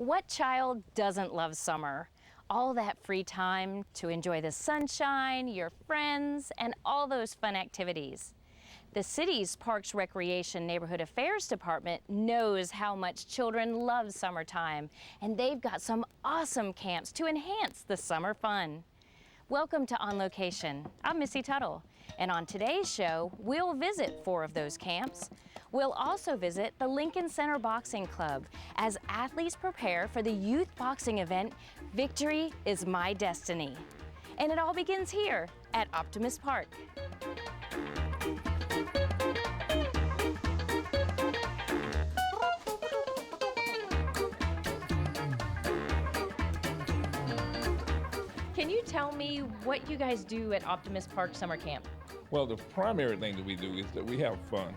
What child doesn't love summer? All that free time to enjoy the sunshine, your friends, and all those fun activities. The city's Parks, Recreation, Neighborhood Affairs Department knows how much children love summertime, and they've got some awesome camps to enhance the summer fun. Welcome to On Location. I'm Misi Tuttle, and on today's show, we'll visit 4 of those camps. We'll also visit the Lincoln Center Boxing Club as athletes prepare for the youth boxing event, Victory is My Destiny. And it all begins here at Optimus Park. Can you tell me what you guys do at Optimus Park Summer Camp? Well, the primary thing that we do is that we have fun.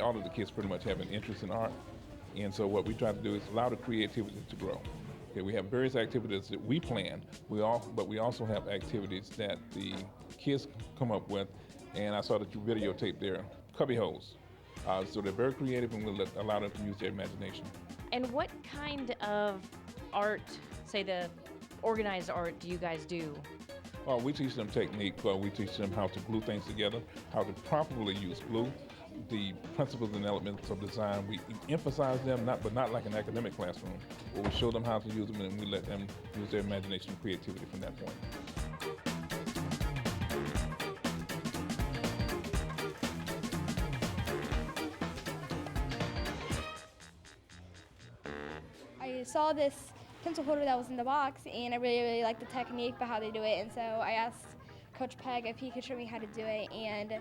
All of the kids pretty much have an interest in art, and so what we try to do is allow the creativity to grow. Okay, we have various activities that we plan, but we also have activities that the kids come up with, and I saw that you videotaped their cubby holes. So they're very creative, and we'll allow them to use their imagination. And what kind of art, say the organized art, do you guys do? Well, we teach them technique. We teach them how to glue things together, how to properly use glue, the principles and elements of design. We emphasize them, but not like an academic classroom, where we show them how to use them, and we let them use their imagination and creativity from that point. I saw this pencil holder that was in the box, and I really liked the technique about how they do it, and so I asked Coach Peg if he could show me how to do it, and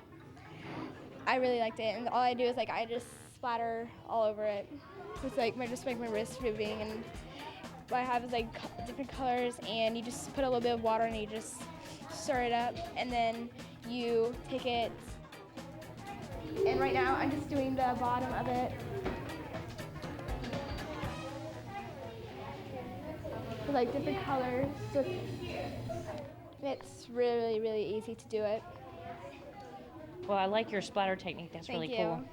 I really liked it. And all I do is I just splatter all over it. It's just make my wrist moving, and what I have is different colors, and you just put a little bit of water and you just stir it up, and then you take it. And right now I'm just doing the bottom of it. With different colors. So it's really, really easy to do it. Well, I like your splatter technique. That's Thank really you. cool.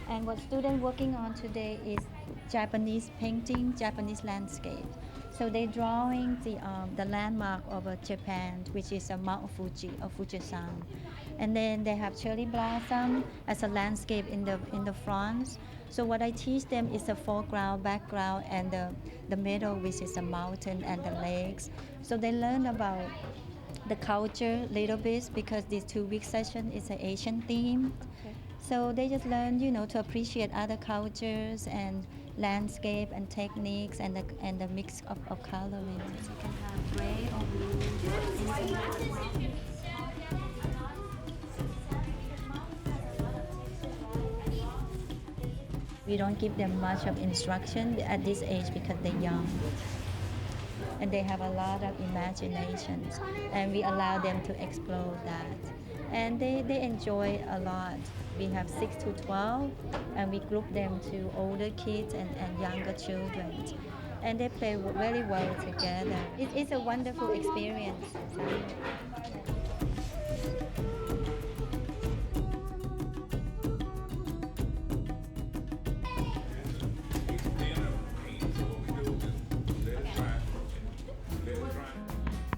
And what students working on today is Japanese painting, Japanese landscape. So they're drawing the landmark of Japan, which is Mount Fuji or Fujisan. And then they have cherry blossom as a landscape in the front. So what I teach them is the foreground, background, and the middle, which is the mountain and the lakes. So they learn about the culture a little bit because this 2-week session is an Asian theme. Okay. So they just learn, to appreciate other cultures and landscape and techniques and the mix of colorings. You can have gray or blue. We don't give them much of instruction at this age because they're young. And they have a lot of imaginations, and we allow them to explore that. And they enjoy a lot. We have 6 to 12, and we group them to older kids and younger children. And they play very well together. It's a wonderful experience.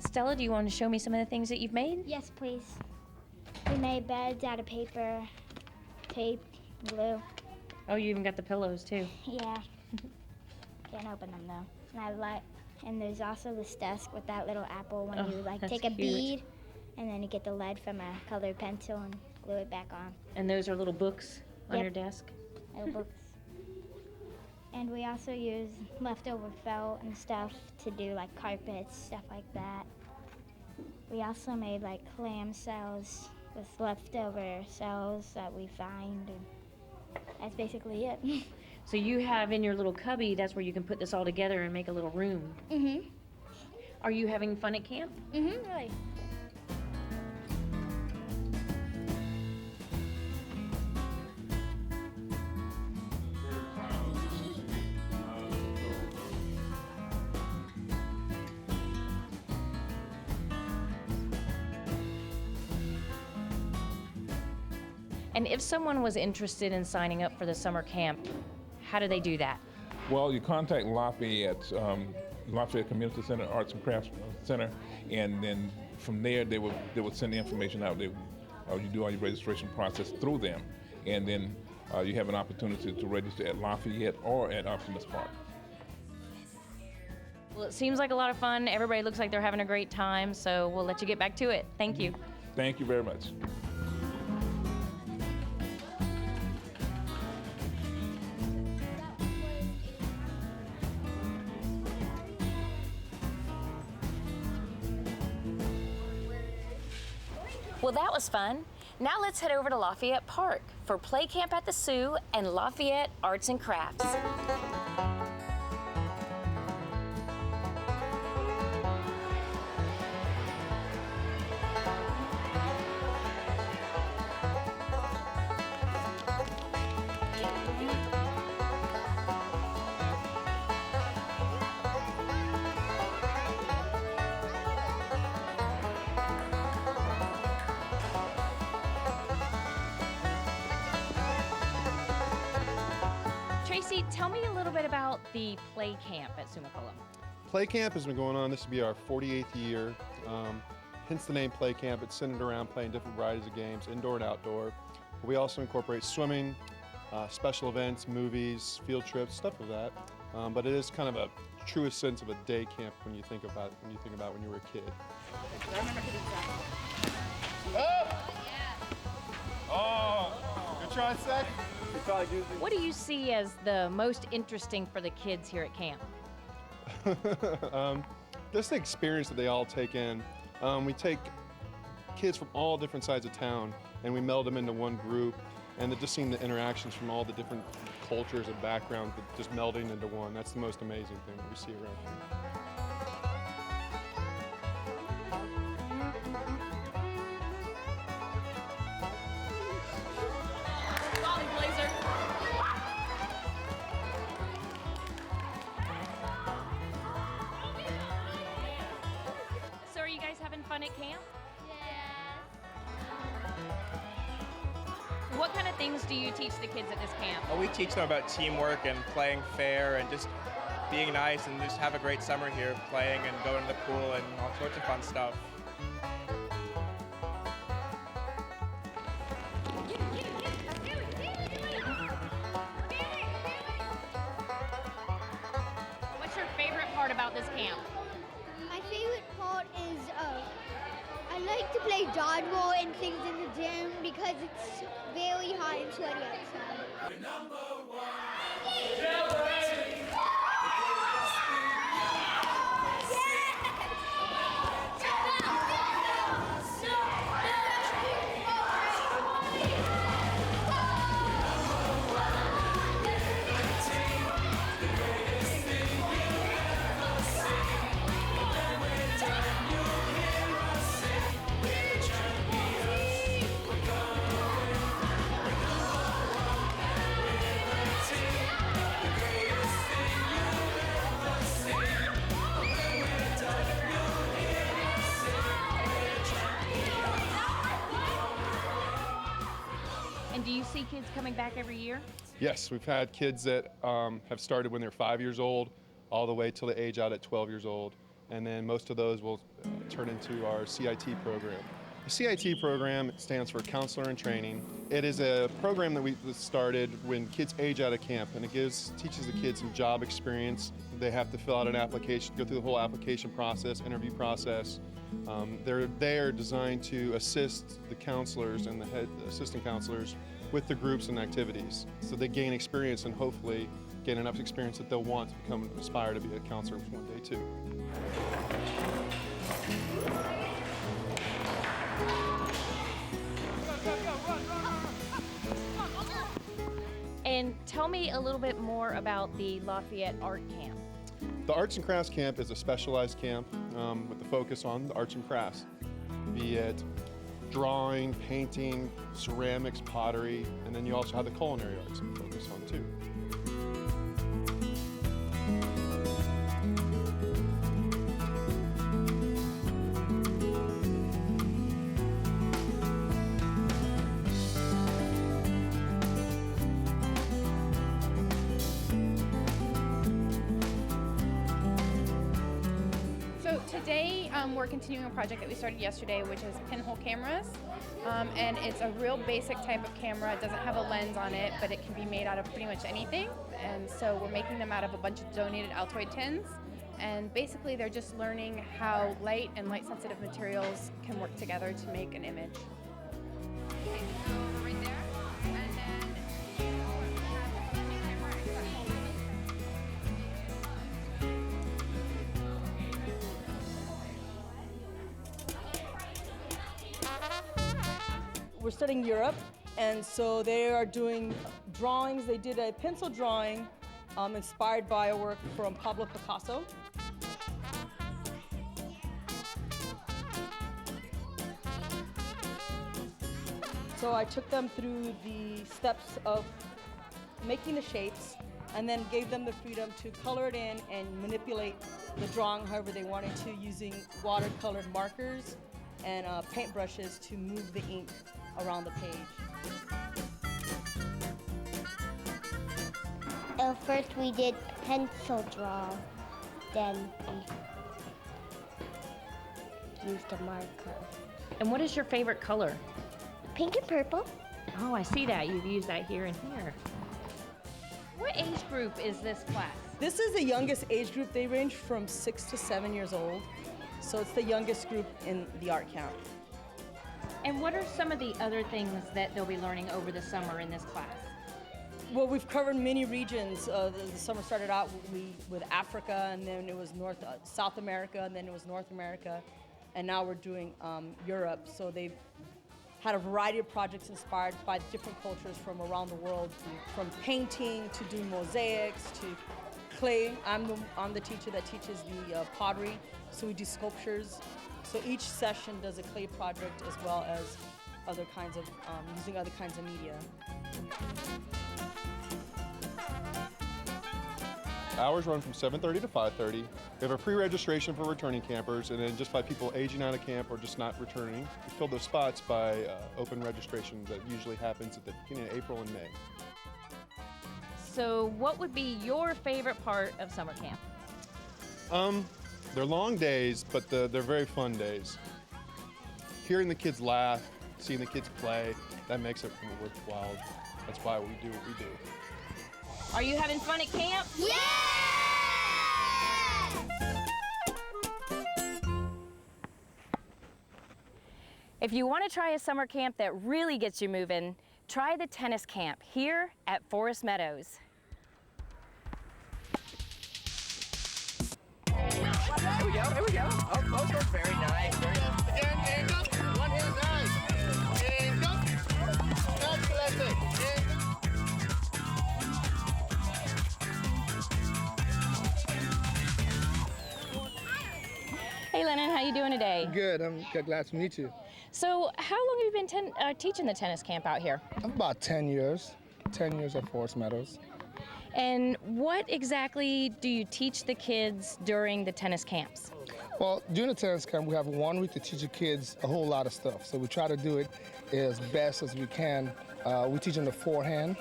Stella, do you want to show me some of the things that you've made? Yes, please. We made beds out of paper, tape, glue. Oh, you even got the pillows too. Yeah. Can't open them though. And there's also this desk with that little apple when you take a bead, and then you get the lead from a colored pencil and glue it back on. And those are little books on your desk? Little books. And we also use leftover felt and stuff to do carpets, stuff like that. We also made clam cells with leftover cells that we find, and that's basically it. So you have in your little cubby, that's where you can put this all together and make a little room. Mm-hmm. Are you having fun at camp? Mm-hmm, really. And if someone was interested in signing up for the summer camp, how do they do that? Well, you contact Lafayette, Lafayette Community Center, Arts and Crafts Center, and then from there they would send the information out. You do all your registration process through them, and then you have an opportunity to register at Lafayette or at Optimus Park. Well, it seems like a lot of fun. Everybody looks like they're having a great time, so we'll let you get back to it. Thank you. Thank you very much. Well, that was fun. Now let's head over to Lafayette Park for Play Camp at the Zoo and Lafayette Arts and Crafts. Tracy, tell me a little bit about the Play Camp at Sumicola. Play Camp has been going on. This will be our 48th year. Hence the name Play Camp. It's centered around playing different varieties of games, indoor and outdoor. But we also incorporate swimming, special events, movies, field trips, stuff of that. But it is kind of a truest sense of a day camp when you think about when you were a kid. Oh! Good try, Seth. What do you see as the most interesting for the kids here at camp? Just the experience that they all take in. We take kids from all different sides of town and we meld them into one group, and just seeing the interactions from all the different cultures and backgrounds just melding into one. That's the most amazing thing that we see around here. So are you guys having fun at camp? What kind of things do you teach the kids at this camp? Well, we teach them about teamwork and playing fair and just being nice and just have a great summer here playing and going to the pool and all sorts of fun stuff. What's your favorite part about this camp? My favorite part is I like to play dodgeball and things in the gym because it's very hot and sweaty outside. And do you see kids coming back every year? Yes, we've had kids that have started when they're 5 years old, all the way till they age out at 12 years old. And then most of those will turn into our CIT program. The CIT program stands for Counselor in Training. It is a program that we started when kids age out of camp, and it teaches the kids some job experience. They have to fill out an application, go through the whole application process, interview process. They're designed to assist the counselors and the assistant counselors with the groups and activities. So they gain experience and hopefully gain enough experience that they'll want to aspire to be a counselor one day too. And tell me a little bit more about the Lafayette Art Camp. The Arts and Crafts Camp is a specialized camp with the focus on the arts and crafts, be it drawing, painting, ceramics, pottery, and then you also have the culinary arts to focus on too. So today we're continuing a project that we started yesterday, which is pinhole cameras. And it's a real basic type of camera. It doesn't have a lens on it, but it can be made out of pretty much anything. And so we're making them out of a bunch of donated Altoid tins. And basically they're just learning how light and light-sensitive materials can work together to make an image. Okay, so right there, and then we're studying Europe, and so they are doing drawings. They did a pencil drawing inspired by a work from Pablo Picasso. So I took them through the steps of making the shapes and then gave them the freedom to color it in and manipulate the drawing however they wanted to, using watercolored markers and paintbrushes to move the ink around the page. First we did pencil draw, then we used a marker. And what is your favorite color? Pink and purple. Oh, I see that. You've used that here and here. What age group is this class? This is the youngest age group. They range from 6 to 7 years old. So it's the youngest group in the art camp. And what are some of the other things that they'll be learning over the summer in this class? Well, we've covered many regions. The summer started out with Africa, and then it was South America, and then it was North America, and now we're doing Europe. So they've had a variety of projects inspired by different cultures from around the world, from painting to doing mosaics to clay. I'm the teacher that teaches the pottery, so we do sculptures. So each session does a clay project as well as other kinds of, using other kinds of media. Hours run from 7:30 to 5:30. We have a pre-registration for returning campers, and then just by people aging out of camp or just not returning, we fill those spots by open registration that usually happens at the beginning of April and May. So what would be your favorite part of summer camp? They're long days, but they're very fun days. Hearing the kids laugh, seeing the kids play, that makes it worthwhile. That's why we do what we do. Are you having fun at camp? Yeah! If you want to try a summer camp that really gets you moving, try the tennis camp here at Forest Meadows. There we go, there we go. Oh, those are very nice. Very nice. And go. One hand, nice. And go. Excellent. Hey Lennon, how you doing today? Good, I'm glad to meet you. So how long have you been teaching the tennis camp out here? About 10 years. 10 years at Forest Meadows. And what exactly do you teach the kids during the tennis camps? Well, during the tennis camp, we have 1 week to teach the kids a whole lot of stuff. So we try to do it as best as we can. We teach them the forehand,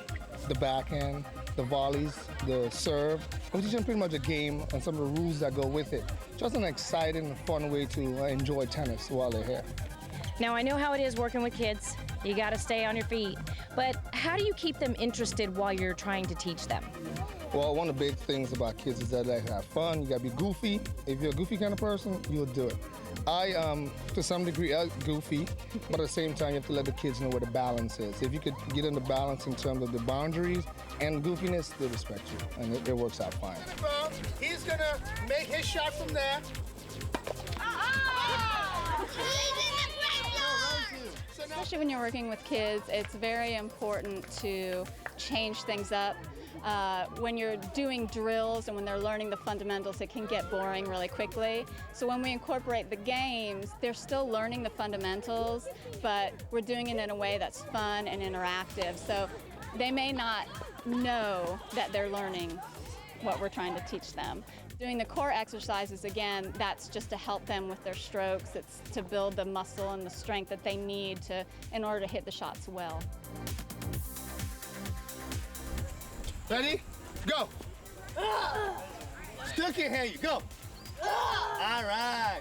the backhand, the volleys, the serve. We teach them pretty much a game and some of the rules that go with it. Just an exciting and fun way to enjoy tennis while they're here. Now, I know how it is working with kids. You got to stay on your feet. But how do you keep them interested while you're trying to teach them? Well, one of the big things about kids is that they have fun. You got to be goofy. If you're a goofy kind of person, you'll do it. I, to some degree, am goofy, but at the same time, you have to let the kids know where the balance is. If you could get in the balance in terms of the boundaries and goofiness, they'll respect you, and it works out fine. He's going to make his shot from there. Especially when you're working with kids, it's very important to change things up. When you're doing drills and when they're learning the fundamentals, it can get boring really quickly. So when we incorporate the games, they're still learning the fundamentals, but we're doing it in a way that's fun and interactive. So they may not know that they're learning what we're trying to teach them. Doing the core exercises, again, that's just to help them with their strokes. It's to build the muscle and the strength that they need in order to hit the shots well. Ready? Go. Still can't hear you. Go. All right.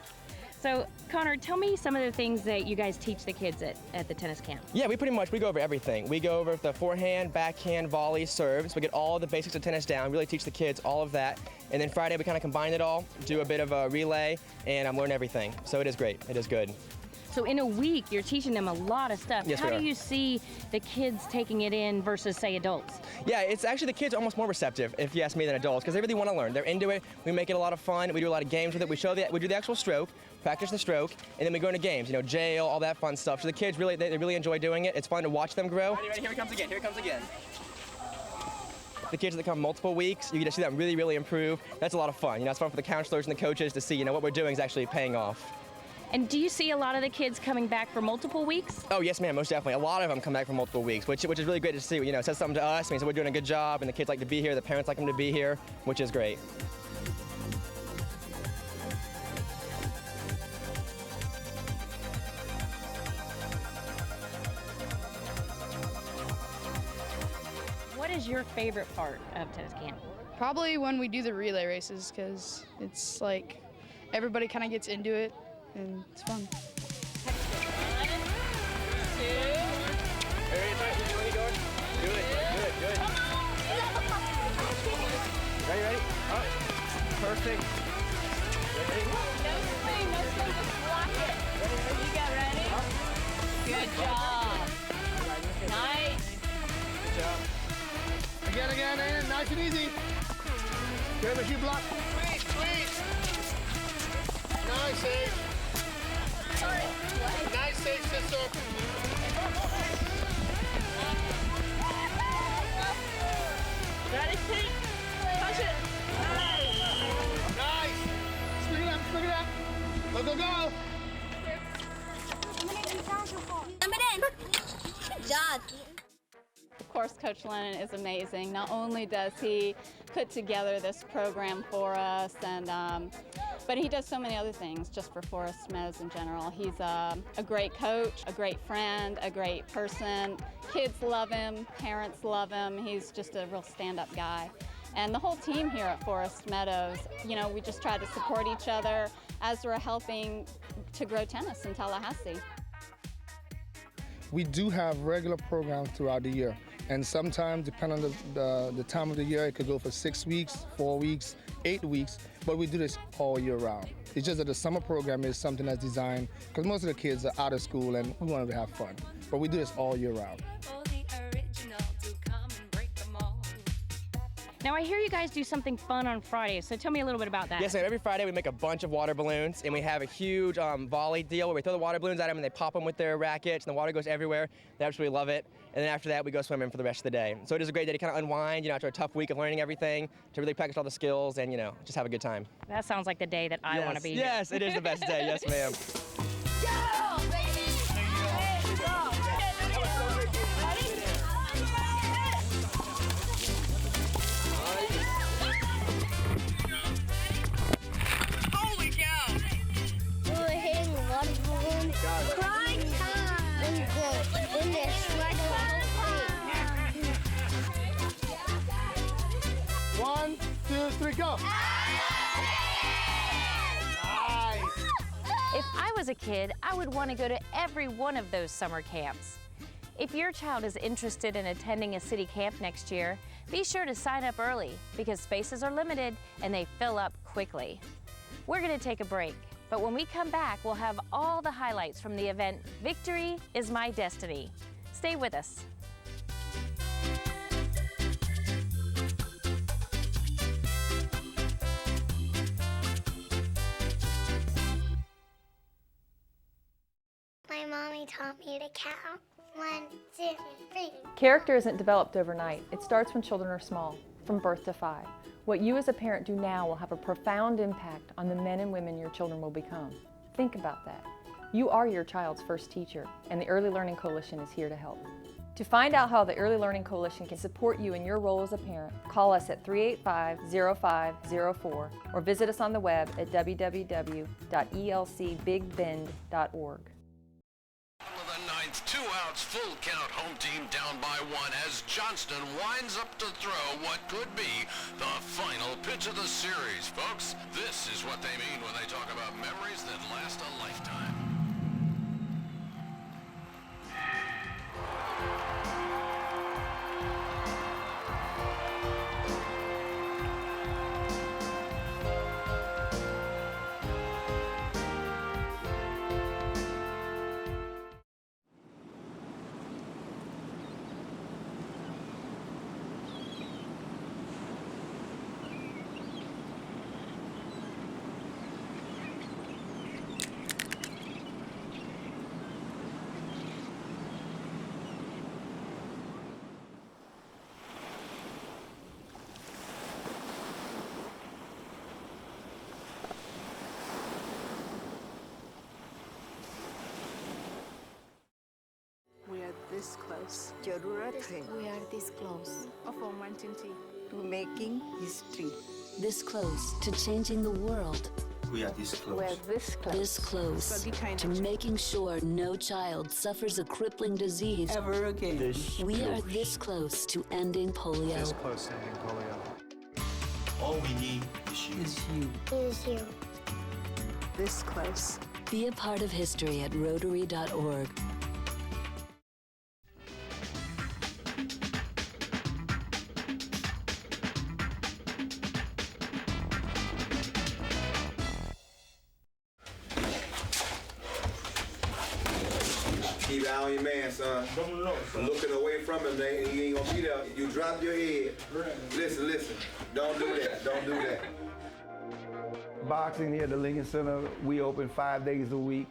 So, Connor, tell me some of the things that you guys teach the kids at the tennis camp. Yeah, we go over everything. We go over the forehand, backhand, volley, serves. We get all the basics of tennis down, really teach the kids all of that. And then Friday, we kind of combine it all, do a bit of a relay, and learn everything. So it is great. It is good. So in a week, you're teaching them a lot of stuff. Yes, How we do are. you see the kids taking it in versus, say, adults? Yeah, it's actually the kids are almost more receptive, if you ask me, than adults, because they really want to learn. They're into it. We make it a lot of fun. We do a lot of games with it. We do the actual stroke, practice the stroke, and then we go into games, jail, all that fun stuff. So the kids really, they really enjoy doing it. It's fun to watch them grow. Ready, here it comes again, here it comes again. The kids that come multiple weeks, you get to see them really, really improve. That's a lot of fun. It's fun for the counselors and the coaches to see, what we're doing is actually paying off. And do you see a lot of the kids coming back for multiple weeks? Oh, yes, ma'am, most definitely. A lot of them come back for multiple weeks, which is really great to see. It says something to us, means that we're doing a good job, and the kids like to be here, the parents like them to be here, which is great. What is your favorite part of tennis camp? Probably when we do the relay races, because it's like everybody kind of gets into it and it's fun. Good. Ready? Oh, perfect. Ready? No swing, just block it. You got ready? Good job. Nice. Good job. Again, nice and easy. Good, make you block. Sweet. Nice, Sage. Nice, Sage, sister. Ready, Pete? Push it. Nice. Split it up. Go. Good job. Of course, Coach Lennon is amazing. Not only does he put together this program for us, but he does so many other things just for Forest Meadows in general. He's a great coach, a great friend, a great person. Kids love him, parents love him. He's just a real stand-up guy. And the whole team here at Forest Meadows, we just try to support each other as we're helping to grow tennis in Tallahassee. We do have regular programs throughout the year, and sometimes, depending on the time of the year, it could go for 6 weeks, 4 weeks, 8 weeks, but we do this all year round. It's just that the summer program is something that's designed, because most of the kids are out of school and we want them to have fun, but we do this all year round. Now I hear you guys do something fun on Friday, so tell me a little bit about that. Yes, ma'am. Every Friday we make a bunch of water balloons, and we have a huge volley deal where we throw the water balloons at them and they pop them with their rackets, and the water goes everywhere. They absolutely love it. And then after that, we go swimming for the rest of the day. So it is a great day to kind of unwind, after a tough week of learning everything, to really practice all the skills and, just have a good time. That sounds like the day that I want to be here. Yes, it is the best day. Yes, ma'am. Go, baby! One, two, three, go. If I was a kid, I would want to go to every one of those summer camps. If your child is interested in attending a city camp next year, be sure to sign up early because spaces are limited and they fill up quickly. We're going to take a break, but when we come back, we'll have all the highlights from the event Victory is My Destiny. Stay with us. My mommy taught me to count. 1, 2, 3. Character isn't developed overnight. It starts when children are small, from birth to 5. What you as a parent do now will have a profound impact on the men and women your children will become. Think about that. You are your child's first teacher, and the Early Learning Coalition is here to help. To find out how the Early Learning Coalition can support you in your role as a parent, call us at 385-0504 or visit us on the web at www.elcbigbend.org. The ninth 2 outs, full count, home team down by 1 as Johnston winds up to throw what could be the final pitch of the series. Folks, this is what they mean when they talk about memories that last a lifetime. This close. We are this close To making history. this close to changing the world. We are this close. We're this close to making sure no child suffers a crippling disease Ever again. We are this close to ending polio. This close to ending polio. All we need is you. Is you. This close. Be a part of history at Rotary.org. Keep an eye on your man, son. Looking away from him, man. He ain't gonna be there. You drop your head. Listen. Don't do that. Don't do that. Boxing here at the Lincoln Center, we open 5 days a week.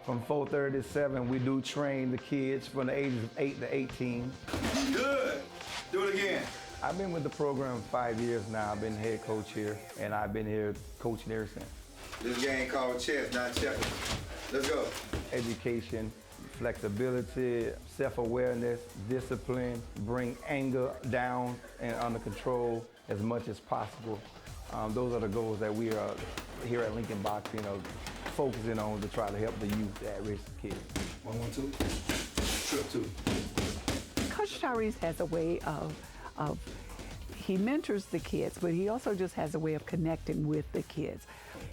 From 4:30 to 7, we do train the kids from the ages of 8 to 18. Good. Do it again. I've been with the program 5 years now. I've been head coach here, and I've been here coaching ever since. This game called chess, not checkers. Let's go. Education, flexibility, self-awareness, discipline, bring anger down and under control as much as possible. Those are the goals that we are here at Lincoln Boxing, focusing on to try to help the youth, the at-risk kids. 1, 1, 2. Trip 2. Coach Tyrese has a way of he mentors the kids, but he also just has a way of connecting with the kids.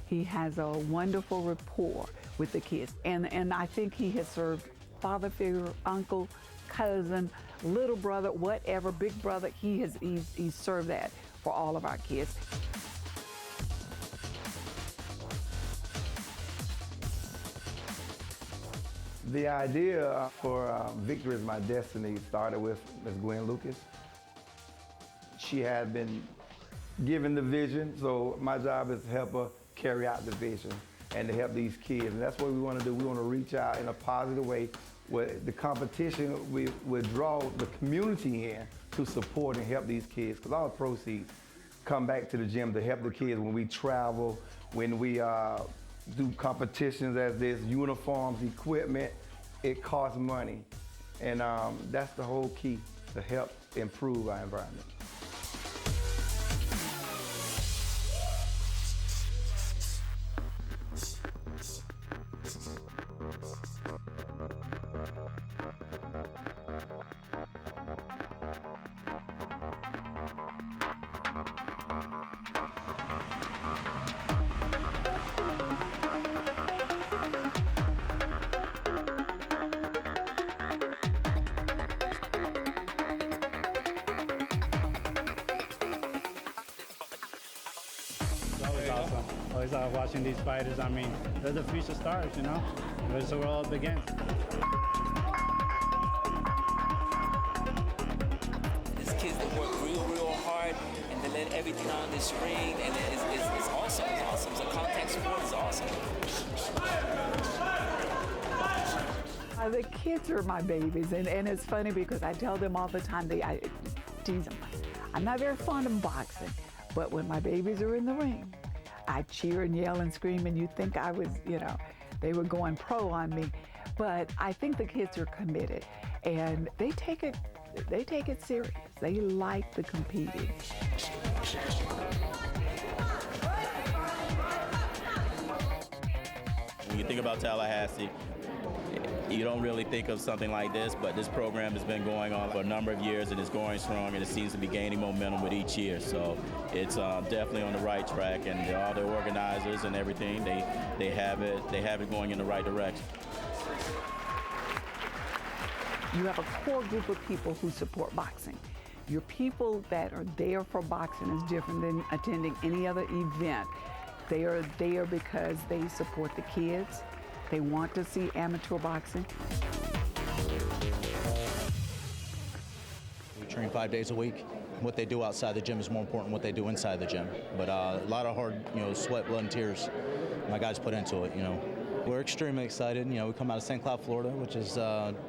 He has a wonderful rapport with the kids, and I think he has served father figure, uncle, cousin, little brother, whatever, big brother. He's served that for all of our kids. The idea for Victory is My Destiny started with Ms. Gwen Lucas. She had been given the vision, so my job is to help her carry out the vision and to help these kids. And that's what we want to do. We want to reach out in a positive way where the competition, we would draw the community in to support and help these kids, because all the proceeds come back to the gym to help the kids when we travel, when we do competitions as this, uniforms, equipment. It costs money. And that's the whole key to help improve our environment. Always watching these fighters. I mean, they're the future stars, you know? That's what we're all up against. These kids that work real hard and they let everything on this ring, and it's awesome. It's awesome. It's a contact sport. It's awesome. The kids are my babies, and it's funny because I tell them all the time, I tease them, I'm not very fond of boxing, but when my babies are in the ring, I cheer and yell and scream, and you'd think I was, they were going pro on me. But I think the kids are committed, and they take it serious. They like the competing. When you think about Tallahassee, You don't really think of something like this, but this program has been going on for a number of years and it's going strong, and it seems to be gaining momentum with each year. So it's definitely on the right track, and all the organizers and everything, they have it going in the right direction. You have a core group of people who support boxing. Your people that are there for boxing is different than attending any other event. They are there because they support the kids. They want to see amateur boxing. We train 5 days a week. What they do outside the gym is more important than what they do inside the gym. But a lot of hard, sweat, blood, and tears my guys put into it, We're extremely excited. We come out of St. Cloud, Florida, which is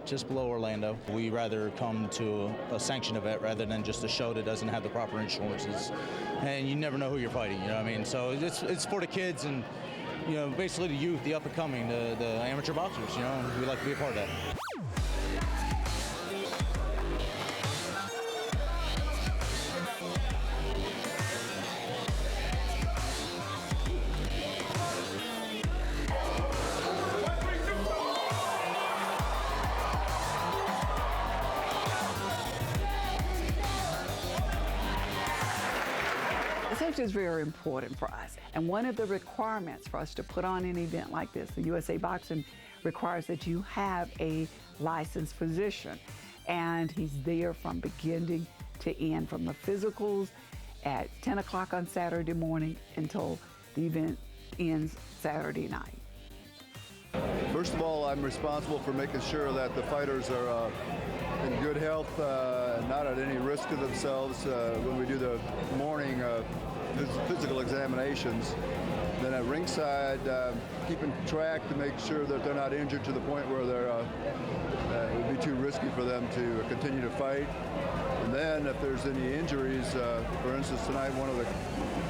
just below Orlando. We rather come to a sanctioned event rather than just a show that doesn't have the proper insurances. And you never know who you're fighting, you know what I mean? So it's for the kids and, basically the youth, the up-and-coming, the amateur boxers, and we like to be a part of that. Safety is very important for us. And one of the requirements for us to put on an event like this, the USA Boxing requires that you have a licensed physician. And he's there from beginning to end, from the physicals at 10 o'clock on Saturday morning until the event ends Saturday night. First of all, I'm responsible for making sure that the fighters are in good health, not at any risk to themselves when we do the morning physical examinations. Then at ringside, keeping track to make sure that they're not injured to the point where it would be too risky for them to continue to fight. And then if there's any injuries, for instance, tonight one of the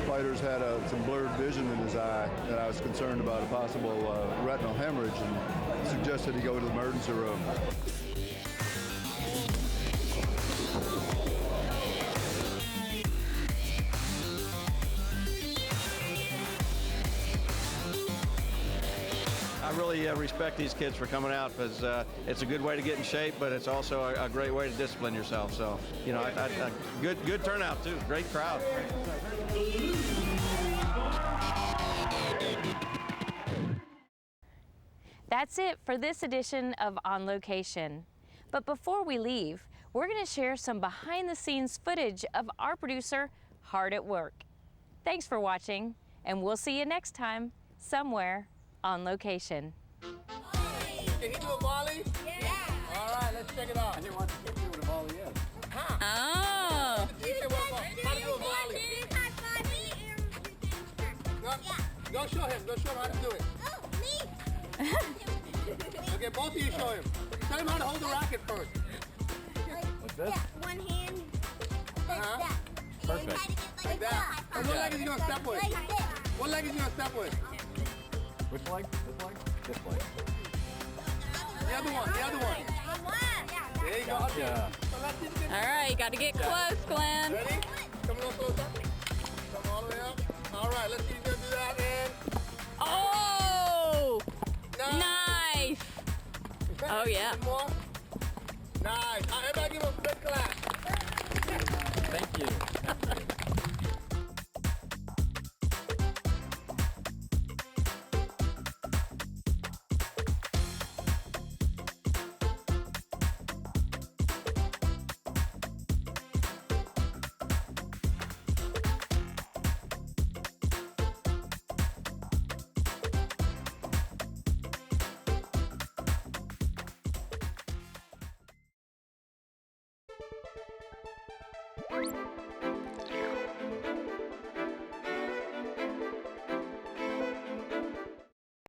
fighters had some blurred vision in his eye, and I was concerned about a possible retinal hemorrhage and suggested he go to the emergency room. I really respect these kids for coming out because it's a good way to get in shape, but it's also a great way to discipline yourself. So, good turnout too. Great crowd. That's it for this edition of On Location. But before we leave, we're going to share some behind-the-scenes footage of our producer, hard at work. Thanks for watching, and we'll see you next time, somewhere on location. Can he do a volley? Yeah. All right, let's check it out. I didn't want to get you what a volley is. Huh? Oh. How to do a volley? Go show him. Go show him how to do it. Oh, me? Okay, both of you show him. Tell him how to hold the racket first. What's this? Yeah, one hand. Uh-huh. Perfect. Like that. And what leg is he going to step with? What leg is he going to step with? Which leg? This leg? This leg. The other one. The other one. There you go. Yeah. All right, you got to get close, Glenn. Ready? Come a little closer. Come all the way up. All right, let's see you do that. And oh! Nice. Oh, yeah. More. Nice. Everybody give him a big clap. Thank you.